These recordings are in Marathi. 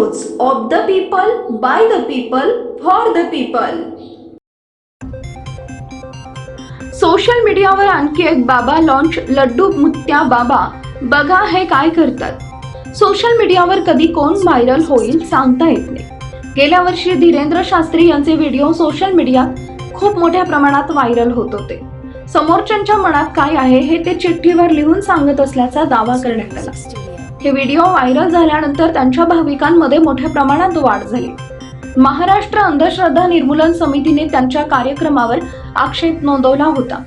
News of the people, by the people, for the people. Social मीडियावर आणखी एक बाबा लॉन्च, लड्डू मुत्या बाबा। बघा हे काय करतात। सोशल मीडियावर कधी कोण व्हायरल होईल सांगता येत नाही। गेल्या वर्षी धीरेंद्र शास्त्री यांचे व्हिडिओ सोशल मीडियात खूप मोठ्या प्रमाणात व्हायरल होत होते। समोरच्यांच्या मनात काय आहे हे ते चिठ्ठीवर लिहून सांगत असल्याचा दावा करण्यात आला। हे व्हिडिओ व्हायरल झाल्यानंतर त्यांच्या भाविकांमध्ये मोठ्या प्रमाणात वाढ झाली। महाराष्ट्र अंधश्रद्धा निर्मूलन समितीने त्यांच्या कार्यक्रमावर आक्षेप नोंदवला होता,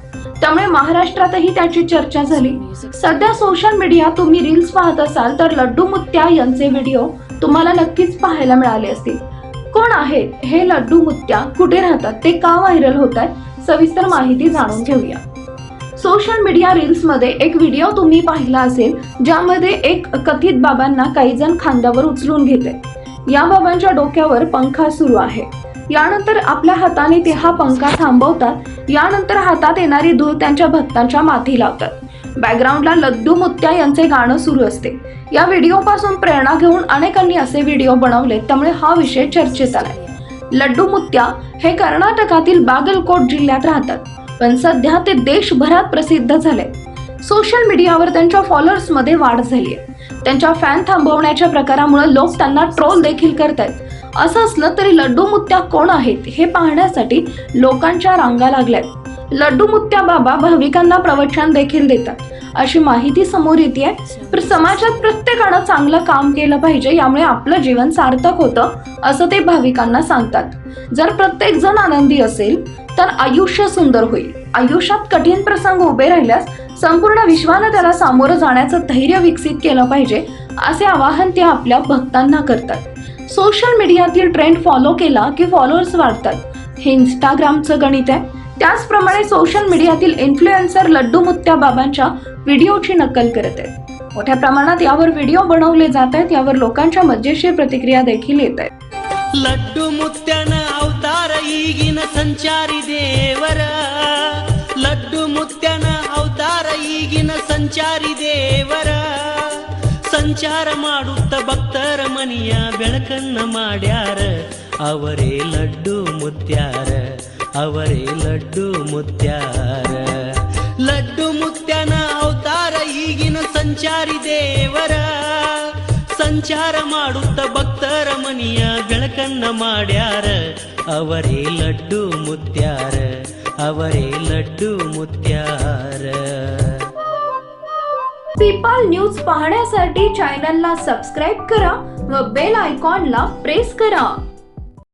त्यामुळे महाराष्ट्रातही त्याची चर्चा झाली। सध्या सोशल मीडिया तुम्ही रील्स पाहत असाल तर लड्डू मुत्या यांचे व्हिडिओ तुम्हाला नक्कीच पाहायला मिळाले असतील। कोण आहेत हे लड्डू मुत्या, कुठे राहतात, ते का व्हायरल होतात, सविस्तर माहिती जाणून घेऊया। सोशल मीडिया रील्स मध्ये एक व्हिडिओ तुम्ही पाहिला असेल, ज्यामध्ये एक कथित बाबांना काही जण खांद्यावर उचलून घेते। या बाबांच्या डोक्यावर पंखा सुरू आहे। यानंतर आपल्या हाताने ते हा पंखा थांबवतात। यानंतर हातात येणारी धूळ त्यांच्या भक्तांच्या माथी लावतात। बॅकग्राऊंडला लड्डू मुत्या यांचे गाणं सुरू असते। या व्हिडिओ पासून प्रेरणा घेऊन अनेकांनी असे व्हिडिओ बनवले, त्यामुळे हा विषय चर्चेत आलाय। लड्डू मुत्या हे कर्नाटकातील बागलकोट जिल्ह्यात राहतात, पण सध्या ते देशभरात प्रसिद्ध झाले। सोशल मीडियावर त्यांच्या फॉलोअर्स मध्ये वाढ झाली आहे। त्यांच्या फॅन थांबवण्याच्या प्रकारामुळे लोक त्यांना ट्रोल देखील करतात। असं असलं तरी लड्डू मुत्या कोण आहेत हे पाहण्यासाठी लोकांच्या रांगा लागल्यात। लड्डू मुत्या बाबा भाविकांना प्रवचन देखील देतात, अशी माहिती समोर येते। तर समाजात प्रत्येकानं चांगलं काम केलं पाहिजे, यामुळे आपलं जीवन सार्थक होतं, असं ते भाविकांना सांगतात। जर प्रत्येक जण आनंदी असेल तर आयुष्य सुंदर होईल। आयुष्यात कठीण प्रसंग उभे राहिल्यास संपूर्ण विश्वाने त्याला सामोरं जाण्याचं धैर्य विकसित केलं पाहिजे, असे आवाहन ते आपल्या भक्तांना करतात। सोशल मीडियातील ट्रेंड फॉलो केला की फॉलोअर्स वाढतात, हे इंस्टाग्रामचं गणित आहे। त्याचप्रमाणे सोशल मीडियातील इन्फ्लुएन्सर लड्डू मुत्या बाबांच्या व्हिडिओची नक्कल करत आहेत। मोठ्या प्रमाणात यावर व्हिडिओ बनवले जात आहेत, यावर लोकांच्या मजेशीर प्रतिक्रिया देखील येत आहेत। लड्डू मुत्याನ अवतार ಈಗಿನ ಸಂಚಾರಿ ದೇವರ ಲಡ್ಡು ಮುತ್ಯನ ಅವತಾರ ಈಗಿನ ಸಂಚಾರಿ ದೇವರ ಸಂಚಾರ ಮಾಡುತ್ತ ಭಕ್ತರ ಮನಿಯ ಬೆಳಕನ್ನ ಮಾಡ್ಯಾರ ಅವರೇ ಲಡ್ಡು ಮುತ್ಯಾರ ಅವರೇ ಲಡ್ಡು ಮುತ್ಯಾರ ಲಡ್ಡು ಮುತ್ಯನ ಅವತಾರ ಈಗಿನ ಸಂಚಾರಿ ದೇವರ ಸಂಚಾರ ಮಾಡುತ್ತ ಭಕ್ತರ ಮನಿಯ ಬೆಳಕನ್ನ ಮಾಡ್ಯಾರ ಅವರೇ ಲಡ್ಡು ಮುತ್ಯಾರ ಅವರೇ ಲಡ್ಡು ಮುತ್ಯಾರ। पीपल न्यूज पाहण्यासाठी चॅनलला सबस्क्राईब करा व बेल आयकॉनला प्रेस करा।